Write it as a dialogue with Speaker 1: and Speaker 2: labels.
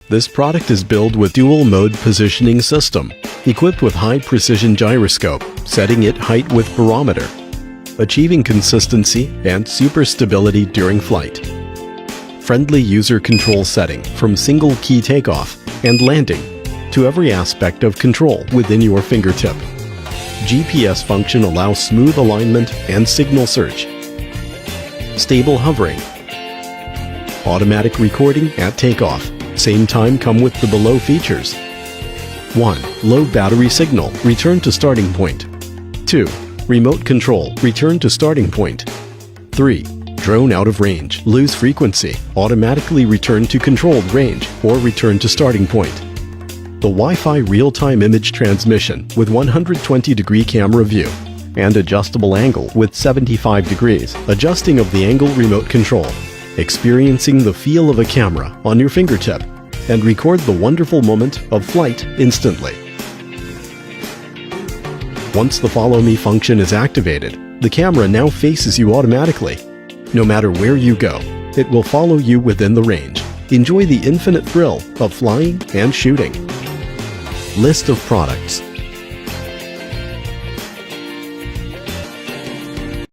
Speaker 1: This product is built with dual-mode positioning system, equipped with high-precision gyroscope, setting it height with barometer, achieving consistency and super stability during flight. Friendly user control setting from single-key takeoff and landing to every aspect of control within your fingertip. GPS function allows smooth alignment and signal search. Stable hovering. Automatic recording at takeoff. Same time come with the below features. 1. Low battery signal, return to starting point. 2. Remote control, return to starting point. 3. Drone out of range, lose frequency, automatically return to controlled range or return to starting point. The Wi-Fi real-time image transmission with 120-degree camera view and adjustable angle with 75 degrees, adjusting of the angle remote control, experiencing the feel of a camera on your fingertip, and record the wonderful moment of flight instantly. Once the Follow Me function is activated, the camera now faces you automatically. No matter where you go, it will follow you within the range. Enjoy the infinite thrill of flying and shooting. List of products.